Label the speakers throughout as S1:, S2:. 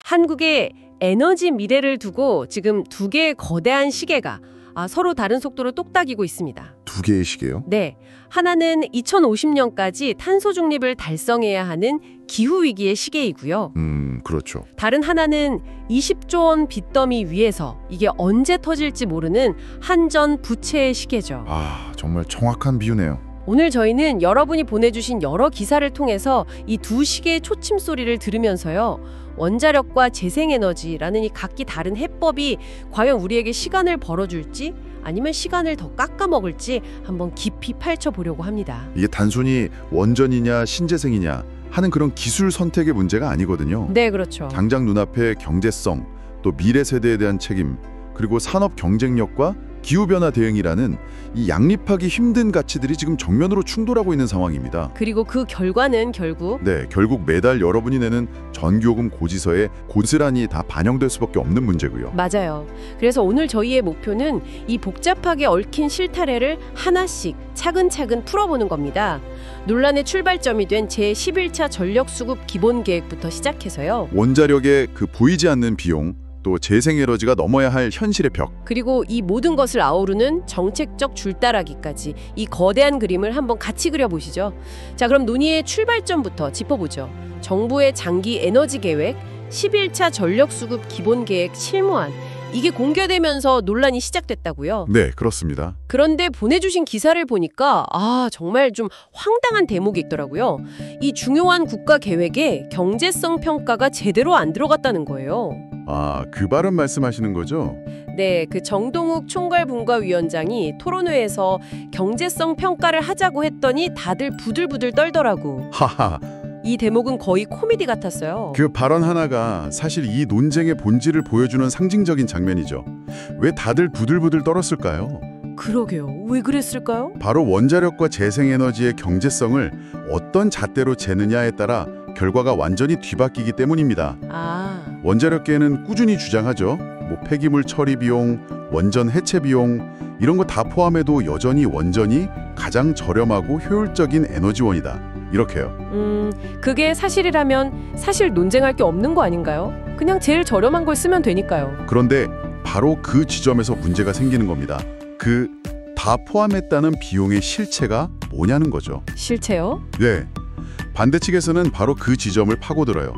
S1: 한국의 에너지 미래를 두고 지금 두 개의 거대한 시계가 서로 다른 속도로 똑딱이고 있습니다.
S2: 두 개의 시계요?
S1: 네. 하나는 2050년까지 탄소 중립을 달성해야 하는 기후위기의 시계이고요.
S2: 그렇죠.
S1: 다른 하나는 20조 원 빚더미 위에서 이게 언제 터질지 모르는 한전 부채의 시계죠.
S2: 정말 정확한 비유네요.
S1: 오늘 저희는 여러분이 보내주신 여러 기사를 통해서 이 두 시계의 초침 소리를 들으면서요. 원자력과 재생에너지라는 이 각기 다른 해법이 과연 우리에게 시간을 벌어줄지 아니면 시간을 더 깎아먹을지 한번 깊이 펼쳐보려고 합니다.
S2: 이게 단순히 원전이냐 신재생이냐 하는 그런 기술 선택의 문제가 아니거든요.
S1: 네, 그렇죠.
S2: 당장 눈앞에 경제성, 또 미래 세대에 대한 책임, 그리고 산업 경쟁력과 기후변화 대응이라는 이 양립하기 힘든 가치들이 지금 정면으로 충돌하고 있는 상황입니다.
S1: 그리고 그 결과는 결국
S2: 매달 여러분이 내는 전기요금 고지서에 고스란히 다 반영될 수밖에 없는 문제고요.
S1: 맞아요. 그래서 오늘 저희의 목표는 이 복잡하게 얽힌 실타래를 하나씩 차근차근 풀어보는 겁니다. 논란의 출발점이 된 제11차 전력수급 기본계획부터 시작해서요.
S2: 원자력의 그 보이지 않는 비용, 또 재생에너지가 넘어야 할 현실의 벽,
S1: 그리고 이 모든 것을 아우르는 정책적 줄따라기까지 이 거대한 그림을 한번 같이 그려보시죠. 자, 그럼 논의의 출발점부터 짚어보죠. 정부의 장기 에너지 계획, 11차 전력수급 기본계획 실무안, 이게 공개되면서 논란이 시작됐다고요?
S2: 네, 그렇습니다.
S1: 그런데 보내주신 기사를 보니까 정말 좀 황당한 대목이 있더라고요. 이 중요한 국가 계획에 경제성 평가가 제대로 안 들어갔다는 거예요.
S2: 그 발언 말씀하시는 거죠?
S1: 네, 그 정동욱 총괄분과위원장이 토론회에서 경제성 평가를 하자고 했더니 다들 부들부들 떨더라고.
S2: 하하.
S1: 이 대목은 거의 코미디 같았어요.
S2: 그 발언 하나가 사실 이 논쟁의 본질을 보여주는 상징적인 장면이죠. 왜 다들 부들부들 떨었을까요?
S1: 그러게요. 왜 그랬을까요?
S2: 바로 원자력과 재생에너지의 경제성을 어떤 잣대로 재느냐에 따라 결과가 완전히 뒤바뀌기 때문입니다. 원자력계는 꾸준히 주장하죠. 폐기물 처리 비용, 원전 해체 비용 이런 거 다 포함해도 여전히 원전이 가장 저렴하고 효율적인 에너지원이다. 이렇게요.
S1: 그게 사실이라면 사실 논쟁할 게 없는 거 아닌가요? 그냥 제일 저렴한 걸 쓰면 되니까요.
S2: 그런데 바로 그 지점에서 문제가 생기는 겁니다. 그 다 포함했다는 비용의 실체가 뭐냐는 거죠.
S1: 실체요?
S2: 네. 반대 측에서는 바로 그 지점을 파고들어요.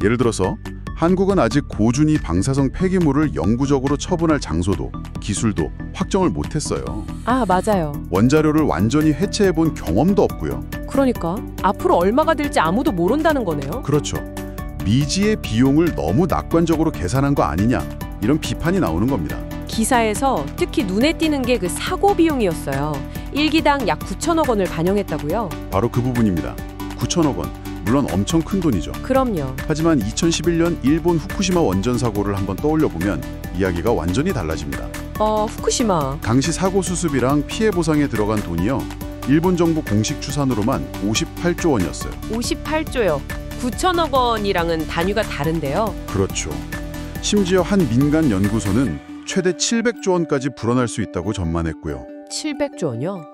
S2: 예를 들어서 한국은 아직 고준위 방사성 폐기물을 영구적으로 처분할 장소도 기술도 확정을 못했어요.
S1: 맞아요.
S2: 원자료를 완전히 해체해본 경험도 없고요.
S1: 그러니까 앞으로 얼마가 될지 아무도 모른다는 거네요.
S2: 그렇죠. 미지의 비용을 너무 낙관적으로 계산한 거 아니냐 이런 비판이 나오는 겁니다.
S1: 기사에서 특히 눈에 띄는 게 그 사고 비용이었어요. 1기당 약 9천억 원을 반영했다고요?
S2: 바로 그 부분입니다. 9천억 원. 물론 엄청 큰 돈이죠.
S1: 그럼요.
S2: 하지만 2011년 일본 후쿠시마 원전 사고를 한번 떠올려보면 이야기가 완전히 달라집니다.
S1: 후쿠시마.
S2: 당시 사고 수습이랑 피해 보상에 들어간 돈이요. 일본 정부 공식 추산으로만 58조 원이었어요.
S1: 58조요. 9천억 원이랑은 단위가 다른데요.
S2: 그렇죠. 심지어 한 민간 연구소는 최대 700조 원까지 불어날 수 있다고 전망했고요.
S1: 700조 원이요?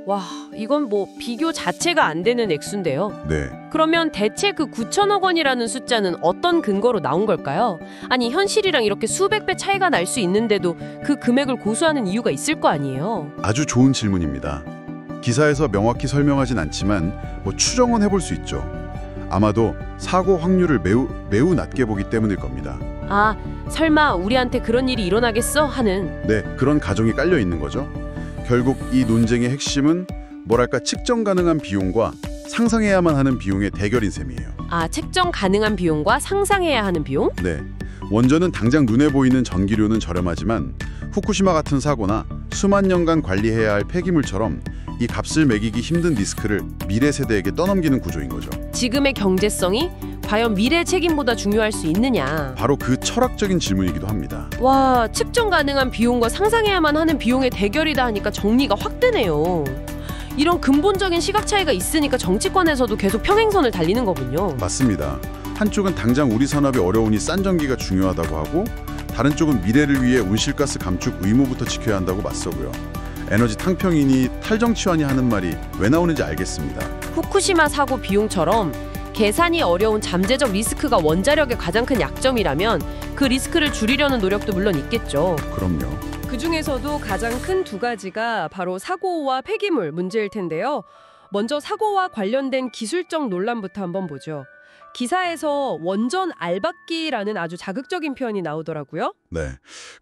S1: 와, 이건 비교 자체가 안 되는 액수인데요.
S2: 네.
S1: 그러면 대체 그 9천억 원이라는 숫자는 어떤 근거로 나온 걸까요? 아니, 현실이랑 이렇게 수백 배 차이가 날 수 있는데도 그 금액을 고수하는 이유가 있을 거 아니에요?
S2: 아주 좋은 질문입니다. 기사에서 명확히 설명하진 않지만 추정은 해볼 수 있죠. 아마도 사고 확률을 매우 낮게 보기 때문일 겁니다.
S1: 설마 우리한테 그런 일이 일어나겠어? 하는.
S2: 네, 그런 가정이 깔려 있는 거죠. 결국 이 논쟁의 핵심은 측정 가능한 비용과 상상해야만 하는 비용의 대결인 셈이에요.
S1: 책정 가능한 비용과 상상해야 하는 비용?
S2: 네. 원전은 당장 눈에 보이는 전기료는 저렴하지만 후쿠시마 같은 사고나 수만 년간 관리해야 할 폐기물처럼 이 값을 매기기 힘든 리스크를 미래 세대에게 떠넘기는 구조인 거죠.
S1: 지금의 경제성이 과연 미래 책임보다 중요할 수 있느냐.
S2: 바로 그 철학적인 질문이기도 합니다.
S1: 와, 측정 가능한 비용과 상상해야만 하는 비용의 대결이다 하니까 정리가 확 되네요. 이런 근본적인 시각 차이가 있으니까 정치권에서도 계속 평행선을 달리는 거군요.
S2: 맞습니다. 한쪽은 당장 우리 산업의 어려우니 싼 전기가 중요하다고 하고 다른 쪽은 미래를 위해 온실가스 감축 의무부터 지켜야 한다고 맞서고요. 에너지 탕평이니 탈정치환이 하는 말이 왜 나오는지 알겠습니다.
S1: 후쿠시마 사고 비용처럼 계산이 어려운 잠재적 리스크가 원자력의 가장 큰 약점이라면 그 리스크를 줄이려는 노력도 물론 있겠죠.
S2: 그럼요.
S1: 그중에서도 가장 큰 두 가지가 바로 사고와 폐기물 문제일 텐데요. 먼저 사고와 관련된 기술적 논란부터 한번 보죠. 기사에서 원전 알박기라는 아주 자극적인 표현이 나오더라고요.
S2: 네,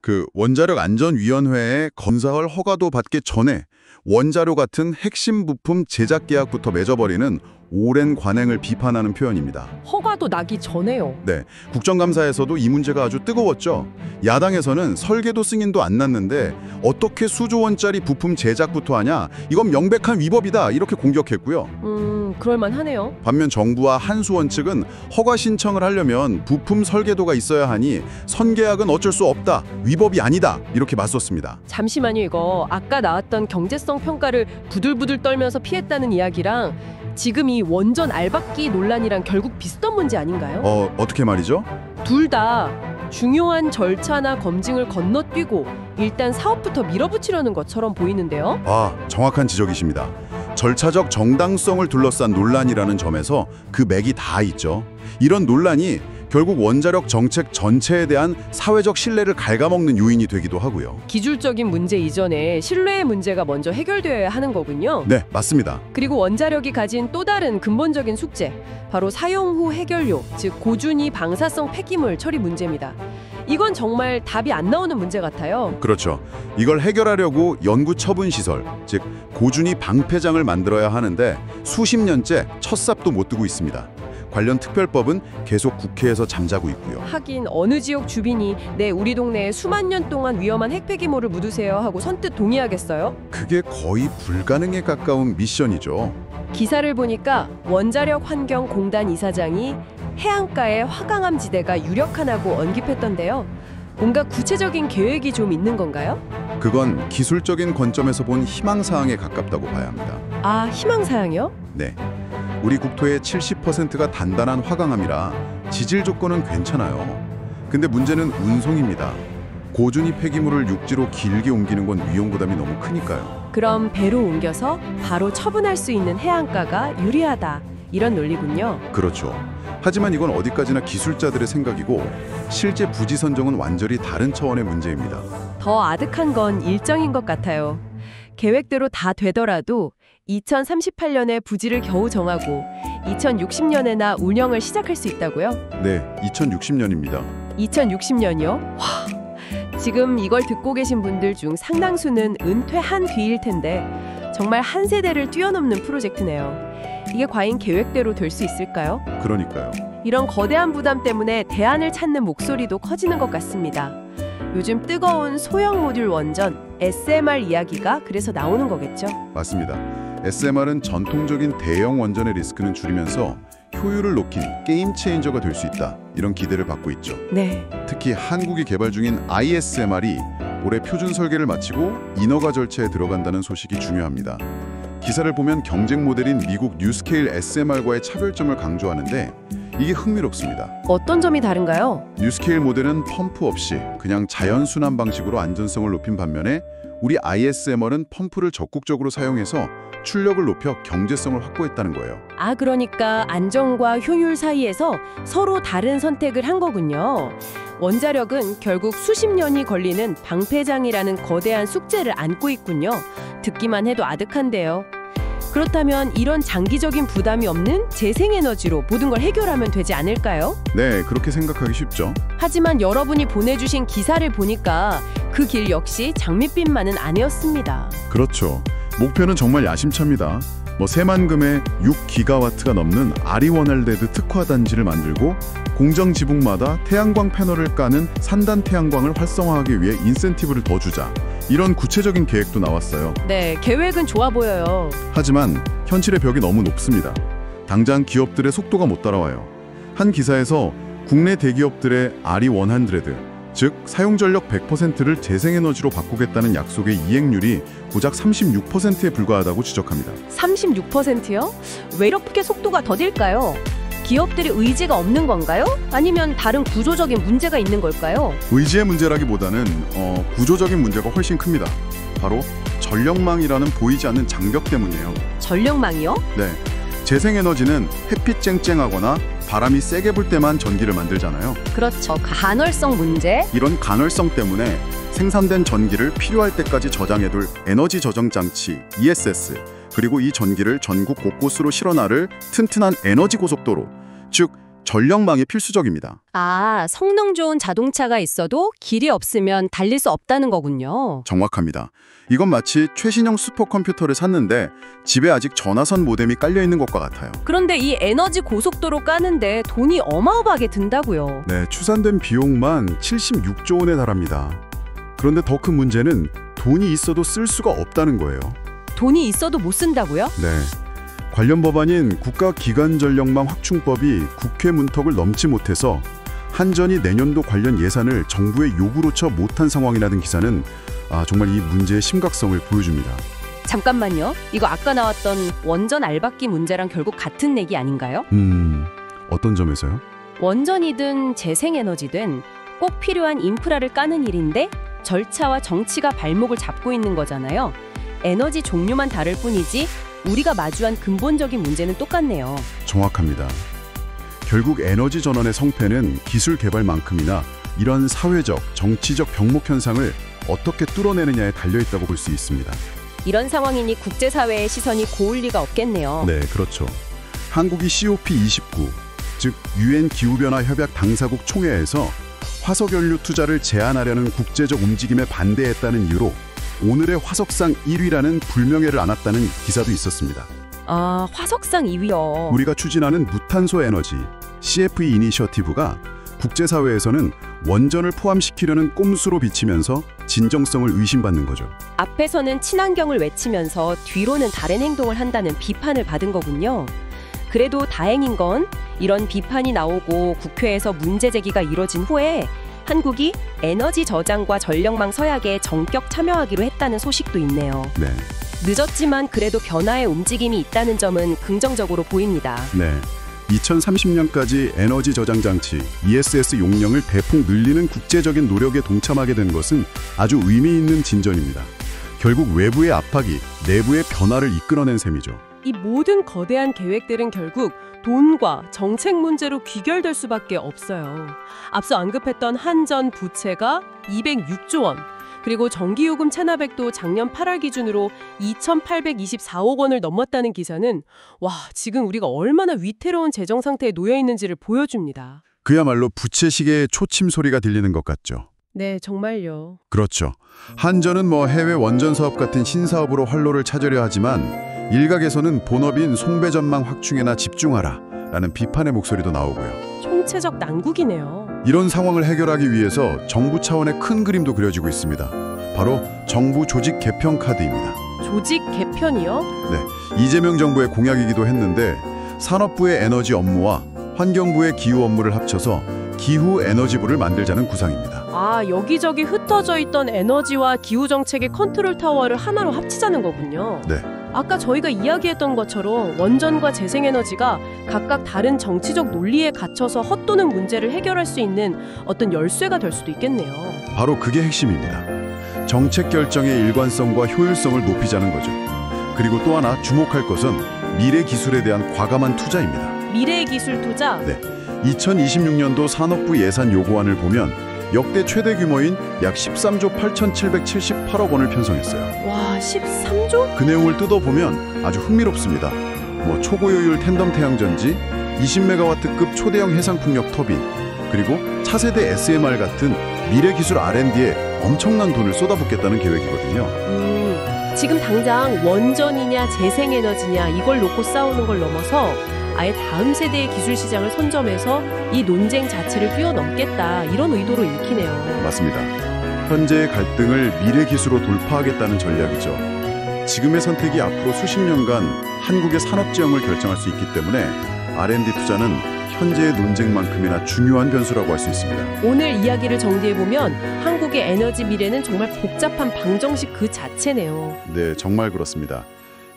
S2: 그 원자력안전위원회에 건설 허가도 받기 전에 원자료 같은 핵심 부품 제작 계약부터 맺어버리는 오랜 관행을 비판하는 표현입니다.
S1: 허가도 나기 전에요.
S2: 네, 국정감사에서도 이 문제가 아주 뜨거웠죠. 야당에서는 설계도 승인도 안 났는데 어떻게 수조 원짜리 부품 제작부터 하냐? 이건 명백한 위법이다. 이렇게 공격했고요.
S1: 그럴만하네요.
S2: 반면 정부와 한수원 측은 허가 신청을 하려면 부품 설계도가 있어야 하니 선계약은 어쩔 수 없다. 위법이 아니다. 이렇게 맞섰습니다.
S1: 잠시만요. 이거 아까 나왔던 경제성 평가를 부들부들 떨면서 피했다는 이야기랑 지금 이 원전 알박기 논란이랑 결국 비슷한 문제 아닌가요?
S2: 어떻게 말이죠?
S1: 둘 다 중요한 절차나 검증을 건너뛰고 일단 사업부터 밀어붙이려는 것처럼 보이는데요.
S2: 정확한 지적이십니다. 절차적 정당성을 둘러싼 논란이라는 점에서 그 맥이 다 있죠. 이런 논란이 결국 원자력 정책 전체에 대한 사회적 신뢰를 갉아먹는 요인이 되기도 하고요.
S1: 기술적인 문제 이전에 신뢰의 문제가 먼저 해결되어야 하는 거군요.
S2: 네, 맞습니다.
S1: 그리고 원자력이 가진 또 다른 근본적인 숙제, 바로 사용 후 해결료, 즉 고준위 방사성 폐기물 처리 문제입니다. 이건 정말 답이 안 나오는 문제 같아요.
S2: 그렇죠. 이걸 해결하려고 연구 처분 시설, 즉 고준위 방패장을 만들어야 하는데 수십 년째 첫 삽도 못 두고 있습니다. 관련 특별법은 계속 국회에서 잠자고 있고요.
S1: 하긴 어느 지역 주민이 우리 동네에 수만 년 동안 위험한 핵폐기물을 묻으세요 하고 선뜻 동의하겠어요?
S2: 그게 거의 불가능에 가까운 미션이죠.
S1: 기사를 보니까 원자력환경공단 이사장이 해안가의 화강암 지대가 유력하다고 언급했던데요. 뭔가 구체적인 계획이 좀 있는 건가요?
S2: 그건 기술적인 관점에서 본 희망사항에 가깝다고 봐야 합니다.
S1: 희망사항이요?
S2: 네. 우리 국토의 70%가 단단한 화강암이라 지질 조건은 괜찮아요. 근데 문제는 운송입니다. 고준위 폐기물을 육지로 길게 옮기는 건 위험 부담이 너무 크니까요.
S1: 그럼 배로 옮겨서 바로 처분할 수 있는 해안가가 유리하다. 이런 논리군요.
S2: 그렇죠. 하지만 이건 어디까지나 기술자들의 생각이고 실제 부지 선정은 완전히 다른 차원의 문제입니다.
S1: 더 아득한 건 일정인 것 같아요. 계획대로 다 되더라도 2038년에 부지를 겨우 정하고 2060년에나 운영을 시작할 수 있다고요?
S2: 네, 2060년입니다.
S1: 2060년이요? 지금 이걸 듣고 계신 분들 중 상당수는 은퇴한 뒤일 텐데 정말 한 세대를 뛰어넘는 프로젝트네요. 이게 과연 계획대로 될 수 있을까요?
S2: 그러니까요.
S1: 이런 거대한 부담 때문에 대안을 찾는 목소리도 커지는 것 같습니다. 요즘 뜨거운 소형 모듈 원전, SMR 이야기가 그래서 나오는 거겠죠?
S2: 맞습니다. SMR은 전통적인 대형 원전의 리스크는 줄이면서 효율을 높인 게임 체인저가 될 수 있다. 이런 기대를 받고 있죠.
S1: 네.
S2: 특히 한국이 개발 중인 ISMR이 올해 표준 설계를 마치고 인허가 절차에 들어간다는 소식이 중요합니다. 기사를 보면 경쟁 모델인 미국 뉴스케일 SMR과의 차별점을 강조하는데 이게 흥미롭습니다.
S1: 어떤 점이 다른가요?
S2: 뉴스케일 모델은 펌프 없이 그냥 자연순환 방식으로 안전성을 높인 반면에 우리 ISMR은 펌프를 적극적으로 사용해서 출력을 높여 경제성을 확보했다는 거예요.
S1: 그러니까 안정과 효율 사이에서 서로 다른 선택을 한 거군요. 원자력은 결국 수십 년이 걸리는 방패장이라는 거대한 숙제를 안고 있군요. 듣기만 해도 아득한데요. 그렇다면 이런 장기적인 부담이 없는 재생에너지로 모든 걸 해결하면 되지 않을까요?
S2: 네, 그렇게 생각하기 쉽죠.
S1: 하지만 여러분이 보내주신 기사를 보니까 그 길 역시 장밋빛만은 아니었습니다.
S2: 그렇죠. 목표는 정말 야심차입니다. 새만금에 6기가와트가 넘는 아리워날레드 특화 단지를 만들고 공정 지붕마다 태양광 패널을 까는 산단 태양광을 활성화하기 위해 인센티브를 더 주자. 이런 구체적인 계획도 나왔어요.
S1: 네, 계획은 좋아 보여요.
S2: 하지만 현실의 벽이 너무 높습니다. 당장 기업들의 속도가 못 따라와요. 한 기사에서 국내 대기업들의 RE100, 즉 사용전력 100%를 재생에너지로 바꾸겠다는 약속의 이행률이 고작 36%에 불과하다고 지적합니다.
S1: 36%요? 왜 이렇게 속도가 더딜까요? 기업들의 의지가 없는 건가요? 아니면 다른 구조적인 문제가 있는 걸까요?
S2: 의지의 문제라기보다는 구조적인 문제가 훨씬 큽니다. 바로 전력망이라는 보이지 않는 장벽 때문이에요.
S1: 전력망이요?
S2: 네. 재생에너지는 햇빛 쨍쨍하거나 바람이 세게 불 때만 전기를 만들잖아요.
S3: 그렇죠. 간헐성 문제.
S2: 이런 간헐성 때문에 생산된 전기를 필요할 때까지 저장해둘 에너지 저장 장치 ESS, 그리고 이 전기를 전국 곳곳으로 실어나를 튼튼한 에너지 고속도로, 즉 전력망이 필수적입니다.
S3: 아, 성능 좋은 자동차가 있어도 길이 없으면 달릴 수 없다는 거군요.
S2: 정확합니다. 이건 마치 최신형 슈퍼컴퓨터를 샀는데 집에 아직 전화선 모뎀이 깔려 있는 것과 같아요.
S3: 그런데 이 에너지 고속도로 까는데 돈이 어마어마하게 든다고요.
S2: 네, 추산된 비용만 76조 원에 달합니다. 그런데 더 큰 문제는 돈이 있어도 쓸 수가 없다는 거예요.
S3: 돈이 있어도 못 쓴다고요?
S2: 네. 관련 법안인 국가기관전력망 확충법이 국회 문턱을 넘지 못해서 한전이 내년도 관련 예산을 정부의 요구로처 못한 상황이라는 기사는 정말 이 문제의 심각성을 보여줍니다.
S3: 잠깐만요. 이거 아까 나왔던 원전 알박기 문제랑 결국 같은 얘기 아닌가요?
S2: 어떤 점에서요?
S3: 원전이든 재생에너지든 꼭 필요한 인프라를 까는 일인데 절차와 정치가 발목을 잡고 있는 거잖아요. 에너지 종류만 다를 뿐이지 우리가 마주한 근본적인 문제는 똑같네요.
S2: 정확합니다. 결국 에너지 전환의 성패는 기술 개발만큼이나 이런 사회적, 정치적 병목 현상을 어떻게 뚫어내느냐에 달려있다고 볼 수 있습니다.
S3: 이런 상황이니 국제사회의 시선이 고울 리가 없겠네요.
S2: 네, 그렇죠. 한국이 COP29, 즉 UN 기후변화 협약 당사국 총회에서 화석연료 투자를 제한하려는 국제적 움직임에 반대했다는 이유로 오늘의 화석상 1위라는 불명예를 안았다는 기사도 있었습니다.
S3: 아, 화석상 2위요.
S2: 우리가 추진하는 무탄소 에너지 CFE 이니셔티브가 국제사회에서는 원전을 포함시키려는 꼼수로 비치면서 진정성을 의심받는 거죠.
S3: 앞에서는 친환경을 외치면서 뒤로는 다른 행동을 한다는 비판을 받은 거군요. 그래도 다행인 건 이런 비판이 나오고 국회에서 문제 제기가 이뤄진 후에 한국이 에너지 저장과 전력망 서약에 전격 참여하기로 했다는 소식도 있네요.
S2: 네.
S3: 늦었지만 그래도 변화의 움직임이 있다는 점은 긍정적으로 보입니다.
S2: 네. 2030년까지 에너지 저장 장치 ESS 용량을 대폭 늘리는 국제적인 노력에 동참하게 된 것은 아주 의미 있는 진전입니다. 결국 외부의 압박이 내부의 변화를 이끌어낸 셈이죠.
S1: 이 모든 거대한 계획들은 결국 돈과 정책 문제로 귀결될 수밖에 없어요. 앞서 언급했던 한전 부채가 206조 원, 그리고 전기요금 체납액도 작년 8월 기준으로 2,824억 원을 넘었다는 기사는 지금 우리가 얼마나 위태로운 재정 상태에 놓여 있는지를 보여줍니다.
S2: 그야말로 부채 시계의 초침 소리가 들리는 것 같죠.
S1: 네, 정말요.
S2: 그렇죠. 한전은 해외 원전 사업 같은 신사업으로 활로를 찾으려 하지만 일각에서는 본업인 송배전망 확충에나 집중하라 라는 비판의 목소리도 나오고요.
S1: 총체적 난국이네요.
S2: 이런 상황을 해결하기 위해서 정부 차원의 큰 그림도 그려지고 있습니다. 바로 정부 조직 개편 카드입니다.
S1: 조직 개편이요?
S2: 네, 이재명 정부의 공약이기도 했는데 산업부의 에너지 업무와 환경부의 기후 업무를 합쳐서 기후에너지부를 만들자는 구상입니다.
S1: 여기저기 흩어져 있던 에너지와 기후 정책의 컨트롤 타워를 하나로 합치자는 거군요.
S2: 네.
S1: 아까 저희가 이야기했던 것처럼 원전과 재생에너지가 각각 다른 정치적 논리에 갇혀서 헛도는 문제를 해결할 수 있는 어떤 열쇠가 될 수도 있겠네요.
S2: 바로 그게 핵심입니다. 정책 결정의 일관성과 효율성을 높이자는 거죠. 그리고 또 하나 주목할 것은 미래 기술에 대한 과감한 투자입니다.
S1: 미래의 기술 투자?
S2: 네. 2026년도 산업부 예산 요구안을 보면 역대 최대 규모인 약 13조 8,778억 원을 편성했어요.
S1: 와, 13조?
S2: 그 내용을 뜯어보면 아주 흥미롭습니다. 초고효율 텐덤 태양전지, 20메가와트급 초대형 해상풍력 터빈, 그리고 차세대 SMR 같은 미래 기술 R&D에 엄청난 돈을 쏟아붓겠다는 계획이거든요.
S1: 지금 당장 원전이냐 재생에너지냐 이걸 놓고 싸우는 걸 넘어서 아예 다음 세대의 기술 시장을 선점해서 이 논쟁 자체를 뛰어넘겠다, 이런 의도로 읽히네요.
S2: 맞습니다. 현재의 갈등을 미래 기술로 돌파하겠다는 전략이죠. 지금의 선택이 앞으로 수십 년간 한국의 산업 지형을 결정할 수 있기 때문에 R&D 투자는 현재의 논쟁만큼이나 중요한 변수라고 할 수 있습니다.
S1: 오늘 이야기를 정리해보면 한국의 에너지 미래는 정말 복잡한 방정식 그 자체네요.
S2: 네, 정말 그렇습니다.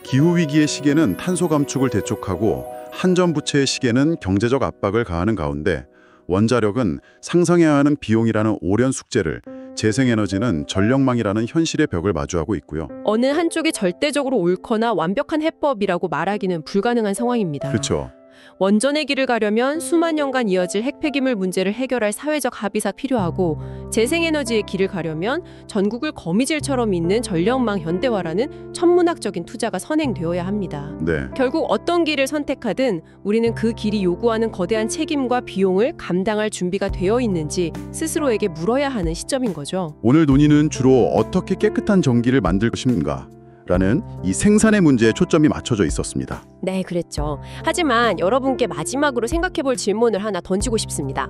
S2: 기후위기의 시계는 탄소 감축을 대촉하고 한전 부채의 시계는 경제적 압박을 가하는 가운데 원자력은 상상해야 하는 비용이라는 오랜 숙제를 재생에너지는 전력망이라는 현실의 벽을 마주하고 있고요.
S1: 어느 한쪽이 절대적으로 옳거나 완벽한 해법이라고 말하기는 불가능한 상황입니다.
S2: 그렇죠.
S1: 원전의 길을 가려면 수만 년간 이어질 핵폐기물 문제를 해결할 사회적 합의가 필요하고, 재생에너지의 길을 가려면 전국을 거미줄처럼 잇는 전력망 현대화라는 천문학적인 투자가 선행되어야 합니다.
S2: 네.
S1: 결국 어떤 길을 선택하든 우리는 그 길이 요구하는 거대한 책임과 비용을 감당할 준비가 되어 있는지 스스로에게 물어야 하는 시점인 거죠.
S2: 오늘 논의는 주로 어떻게 깨끗한 전기를 만들 것인가 라는 이 생산의 문제에 초점이 맞춰져 있었습니다.
S1: 네, 그랬죠. 하지만 여러분께 마지막으로 생각해볼 질문을 하나 던지고 싶습니다.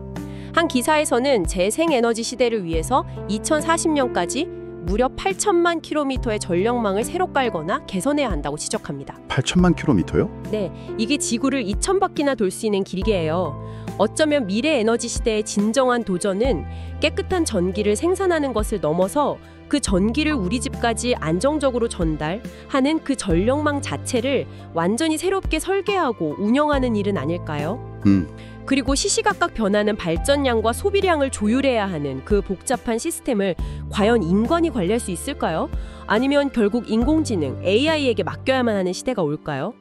S1: 한 기사에서는 재생에너지 시대를 위해서 2040년까지 무려 8천만 킬로미터의 전력망을 새로 깔거나 개선해야 한다고 지적합니다.
S2: 8천만 킬로미터요?
S1: 네, 이게 지구를 2,000바퀴나 돌 수 있는 길이에요. 어쩌면 미래 에너지 시대의 진정한 도전은 깨끗한 전기를 생산하는 것을 넘어서 그 전기를 우리 집까지 안정적으로 전달하는 그 전력망 자체를 완전히 새롭게 설계하고 운영하는 일은 아닐까요? 그리고 시시각각 변하는 발전량과 소비량을 조율해야 하는 그 복잡한 시스템을 과연 인간이 관리할 수 있을까요? 아니면 결국 인공지능, AI에게 맡겨야만 하는 시대가 올까요?